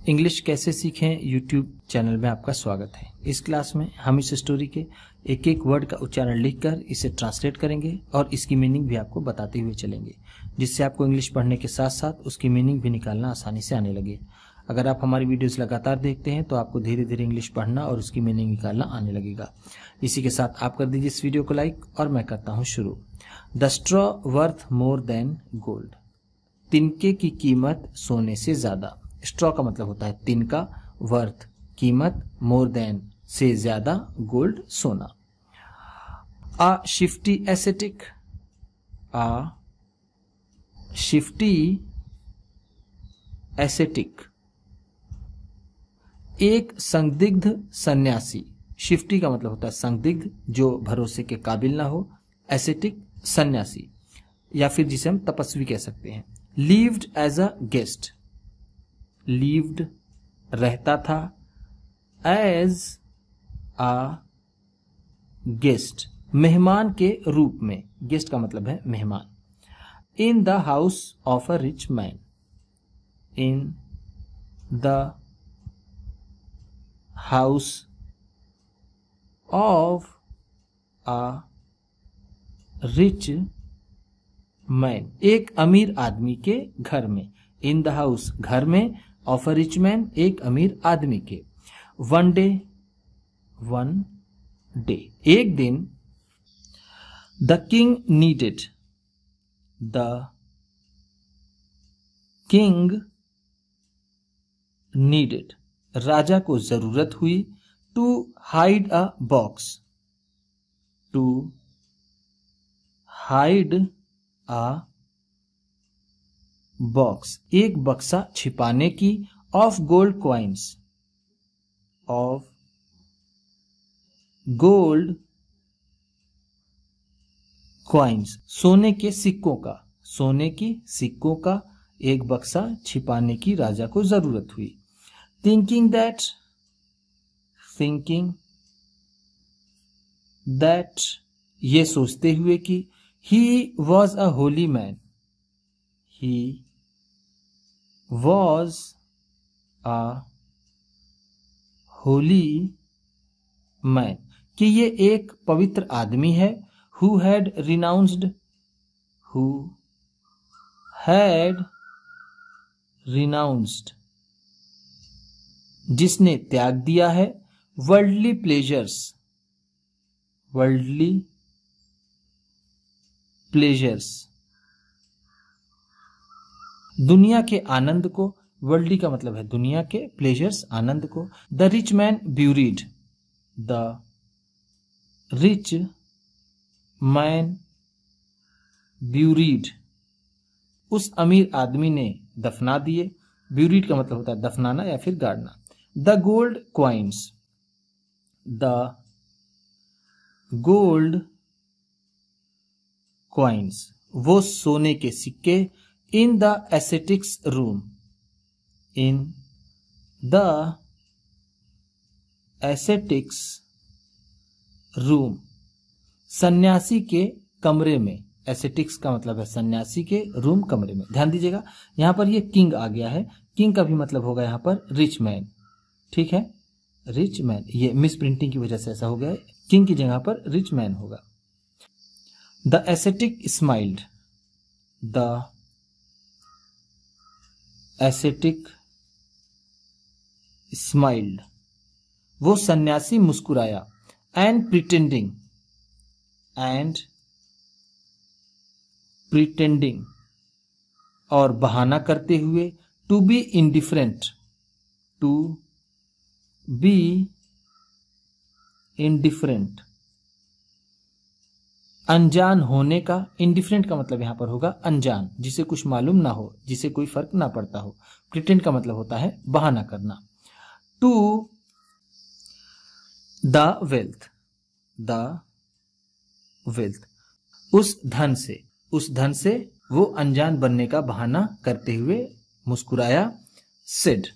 English कैसे सीखें YouTube channel में आपका स्वागत है। इस क्लास में हम इस स्टोरी के एक एक वर्ड का उच्चारण लिखकर इसे ट्रांसलेट करेंगे और इसकी मीनिंग भी आपको बताते हुए चलेंगे, जिससे आपको इंग्लिश पढ़ने के साथ साथ उसकी मीनिंग भी निकालना आसानी से आने लगे। अगर आप हमारी वीडियोस लगातार देखते हैं तो आपको धीरे धीरे इंग्लिश पढ़ना और उसकी मीनिंग निकालना आने लगेगा। इसी के साथ आप कर दीजिए इस वीडियो को लाइक और मैं करता हूँ शुरू। The straw worth more than gold. तिनके की कीमत सोने से ज्यादा। स्ट्रॉ का मतलब होता है तिनका, वर्थ कीमत, मोर देन से ज्यादा, गोल्ड सोना। आ शिफ्टी एसेटिक। आ शिफ्टी एसेटिक। एक संदिग्ध सन्यासी। शिफ्टी का मतलब होता है संदिग्ध, जो भरोसे के काबिल ना हो। एसेटिक सन्यासी, या फिर जिसे हम तपस्वी कह सकते हैं। Lived as a guest. Lived रहता था, एज अ गेस्ट मेहमान के रूप में। गेस्ट का मतलब है मेहमान। In the house of a rich man. In the house of a rich man, एक अमीर आदमी के घर में। इन द हाउस घर में, ऑफ अ रिच मैन एक अमीर आदमी के। वन डे, वन डे एक दिन। The king needed. The king needed राजा को जरूरत हुई। To hide a box. To hide a box एक बक्सा छिपाने की। Of gold coins. Of gold coins सोने के सिक्कों का। सोने की सिक्कों का एक बक्सा छिपाने की राजा को जरूरत हुई। Thinking that. थिंकिंग दैट ये सोचते हुए कि he was a Holi man. He was a Holi man कि ये एक पवित्र आदमी है। Who had renounced. Who had renounced जिसने त्याग दिया है। Worldly pleasures. वर्ल्डली प्लेजर्स दुनिया के आनंद को। वर्ल्डली का मतलब है दुनिया के, प्लेजर्स आनंद को। The rich man buried. The rich man buried उस अमीर आदमी ने दफना दिए। ब्यूरीड का मतलब होता है दफनाना या फिर गाड़ना। The gold coins. The gold coins वो सोने के सिक्के। In the ascetic's room. In the ascetic's room सन्यासी के कमरे में। एसेटिक्स का मतलब है सन्यासी के, रूम कमरे में। ध्यान दीजिएगा यहां पर ये किंग आ गया है। किंग का भी मतलब होगा यहां पर रिच मैन। ठीक है, रिच मैन, ये मिस प्रिंटिंग की वजह से ऐसा हो गया है। किंग की जगह पर रिच मैन होगा। The ascetic smiled. The ascetic smiled वो सन्यासी मुस्कुराया। And pretending. एंड प्रिटेंडिंग और बहाना करते हुए। To be indifferent. To be indifferent अनजान होने का। इंडिफरेंट का मतलब यहां पर होगा अनजान, जिसे कुछ मालूम ना हो, जिसे कोई फर्क ना पड़ता हो। प्रिटेंड का मतलब होता है बहाना करना। To the wealth. The wealth उस धन से। उस धन से वो अनजान बनने का बहाना करते हुए मुस्कुराया। सेड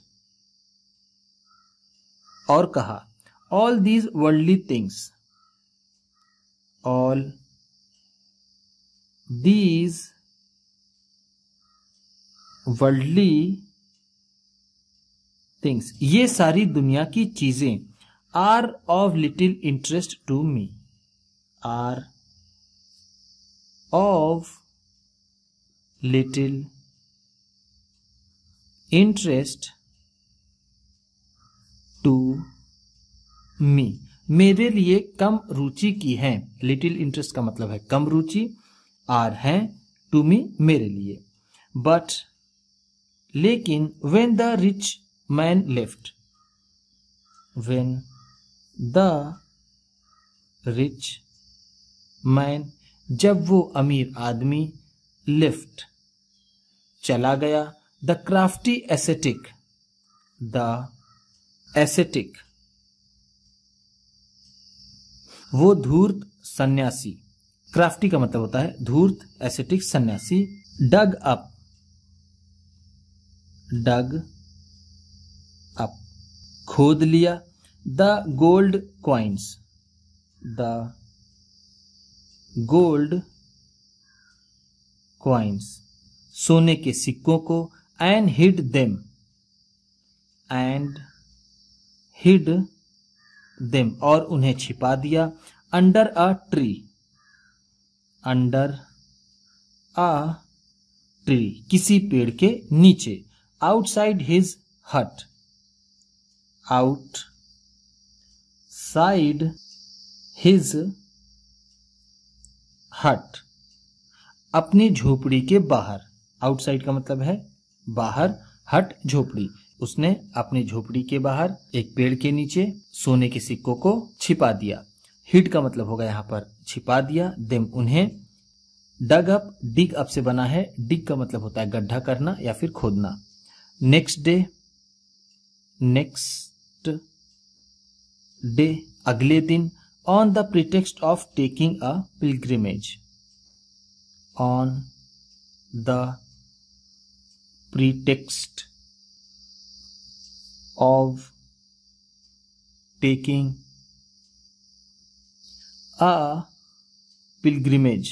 और कहा। All these worldly things. All these worldly things, ये सारी दुनिया की चीजें are of little interest to me, are of little interest to me, मेरे लिए कम रुचि की हैं। लिटिल इंटरेस्ट का मतलब है कम रुचि, आर है टू मी मेरे लिए। बट लेकिन when the rich man left, when the rich man, जब वो अमीर आदमी, लेफ्ट चला गया, the crafty ascetic, the ascetic वो धूर्त सन्यासी, क्राफ्टी का मतलब होता है धूर्त, एसेटिक सन्यासी, डग अप, डग अप खोद लिया, the gold coins, the gold coins सोने के सिक्कों को, and hid them, and hid them और उन्हें छिपा दिया, under a tree, under a tree किसी पेड़ के नीचे, outside his hut, outside his hut अपनी झोपड़ी के बाहर, आउटसाइड का मतलब है बाहर, हट झोपड़ी, उसने अपनी झोपड़ी के बाहर एक पेड़ के नीचे सोने के सिक्कों को छिपा दिया। हिड का मतलब होगा यहाँ पर छिपा दिया, देम उन्हें, डग अप, डिग अप से बना है, डिग का मतलब होता है गड्ढा करना या फिर खोदना। नेक्स्ट डे, नेक्स्ट डे अगले दिन, on the pretext of taking a pilgrimage, on the pretext of taking a pilgrimage,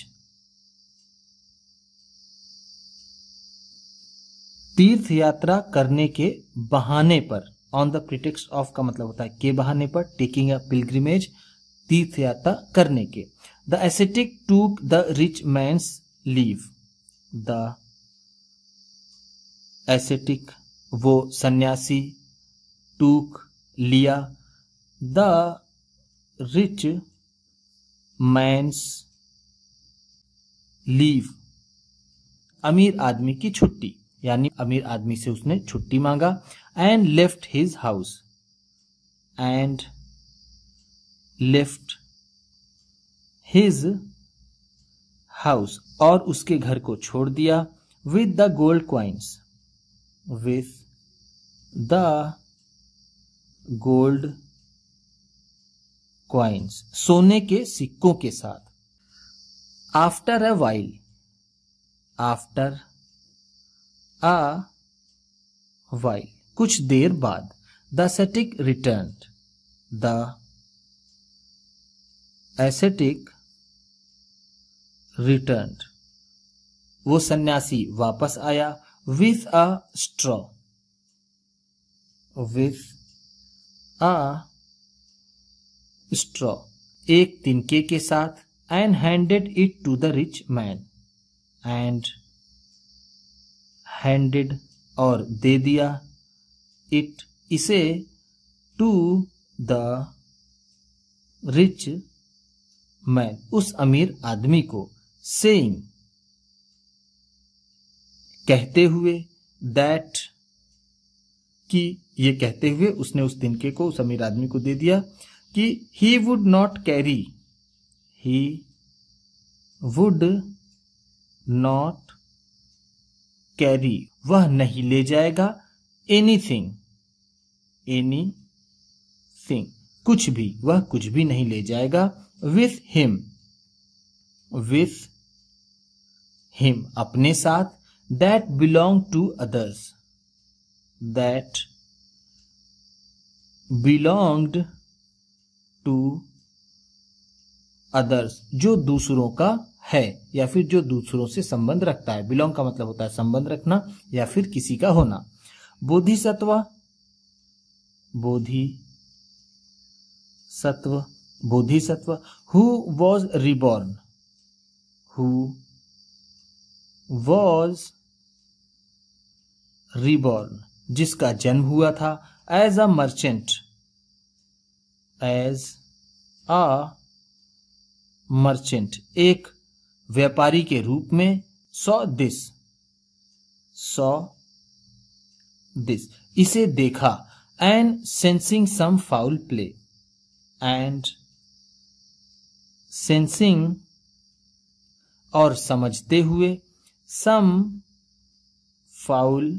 तीर्थ यात्रा करने के बहाने पर, ऑन द प्रिटेक्स्ट ऑफ का मतलब होता है के बहाने पर, टेकिंग अ पिलग्रिमेज तीर्थ यात्रा करने के। The ascetic took the rich mains leave, the ascetic वो सन्यासी, टूक लिया, द रिच मैन्स लीव अमीर आदमी की छुट्टी, यानी अमीर आदमी से उसने छुट्टी मांगा, and left his house, and left his house और उसके घर को छोड़ दिया, with the gold coins, with the gold coins सोने के सिक्कों के साथ। After a while, after a while कुछ देर बाद, the ascetic returned, the ascetic returned वो सन्यासी वापस आया, with a straw, with a straw एक तिनके के साथ, and handed it to the rich man, and handed और दे दिया, इट इसे, टू द रिच मैन उस अमीर आदमी को, सेइंग कहते हुए, दैट कि ये कहते हुए उसने उस तिनके को उस अमीर आदमी को दे दिया कि he would not carry, he would not carry वह नहीं ले जाएगा, एनीथिंग, एनीथिंग कुछ भी, वह कुछ भी नहीं ले जाएगा, विथ हिम, विथ हिम अपने साथ, that belong to others, that belonged to others जो दूसरों का है या फिर जो दूसरों से संबंध रखता है। बिलोंग का मतलब होता है संबंध रखना या फिर किसी का होना। Bodhisattva Bodhisattva who was reborn, who was reborn, जिसका जन्म हुआ था, as a merchant, as a merchant, एक व्यापारी के रूप में, सॉ दिस, इसे देखा, and sensing some foul play, and sensing और समझते हुए, सम फाउल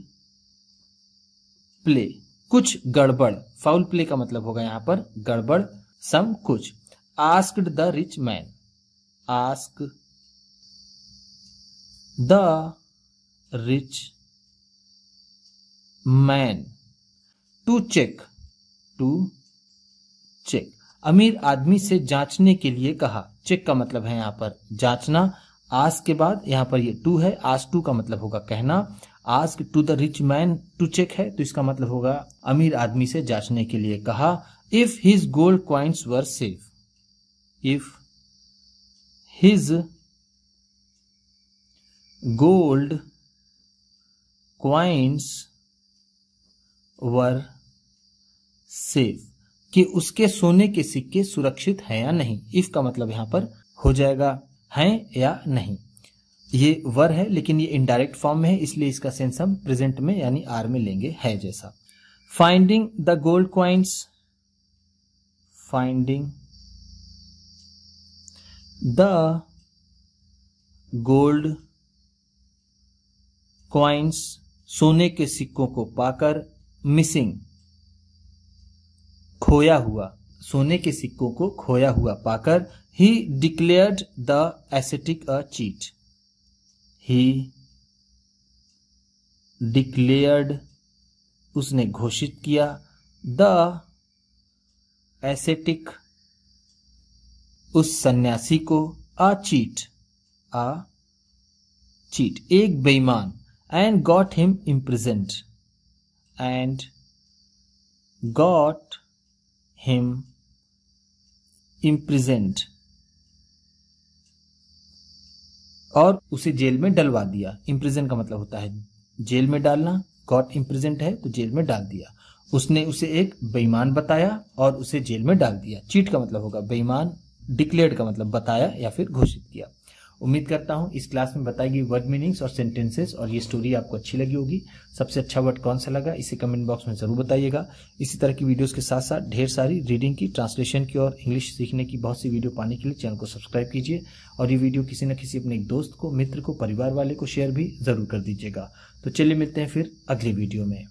प्ले, कुछ गड़बड़, फाउल प्ले का मतलब होगा यहां पर गड़बड़, सम कुछ, asked the rich man, ask the rich man to check, अमीर आदमी से जांचने के लिए कहा, चेक का मतलब है यहां पर जांचना, आस्क के बाद यहां पर ये टू है, आस्क टू का मतलब होगा कहना, ask to the rich man to check है तो इसका मतलब होगा अमीर आदमी से जांचने के लिए कहा, if his gold coins were safe, if his gold coins were safe, कि उसके सोने के सिक्के सुरक्षित हैं या नहीं, इफ का मतलब यहां पर हो जाएगा हैं या नहीं, ये वर है लेकिन ये इनडायरेक्ट फॉर्म में है इसलिए इसका सेंस हम प्रेजेंट में यानी आर में लेंगे, है जैसा। Finding the gold coins, finding the gold coins, सोने के सिक्कों को पाकर, मिसिंग, खोया हुआ, सोने के सिक्कों को खोया हुआ पाकर, ही declared the ascetic a cheat, he declared, उसने घोषित किया, द एसेटिक, उस सन्यासी को, अ चीट, एक बेईमान, and got him इम्प्रिजेंट, and got him इम्प्रिजेंट, और उसे जेल में डलवा दिया, इम्प्रिजन का मतलब होता है जेल में डालना, गॉट इम्प्रिजेंट है तो जेल में डाल दिया, उसने उसे एक बेईमान बताया और उसे जेल में डाल दिया, चीट का मतलब होगा बेईमान, डिक्लेयर्ड का मतलब बताया या फिर घोषित किया। उम्मीद करता हूं इस क्लास में बताई गई वर्ड मीनिंग्स और सेंटेंसेस और ये स्टोरी आपको अच्छी लगी होगी। सबसे अच्छा वर्ड कौन सा लगा इसे कमेंट बॉक्स में जरूर बताइएगा। इसी तरह की वीडियोस के साथ साथ ढेर सारी रीडिंग की, ट्रांसलेशन की और इंग्लिश सीखने की बहुत सी वीडियो पाने के लिए चैनल को सब्सक्राइब कीजिए और ये वीडियो किसी न किसी अपने एक दोस्त को, मित्र को, परिवार वाले को शेयर भी जरूर कर दीजिएगा। तो चलिए मिलते हैं फिर अगली वीडियो में।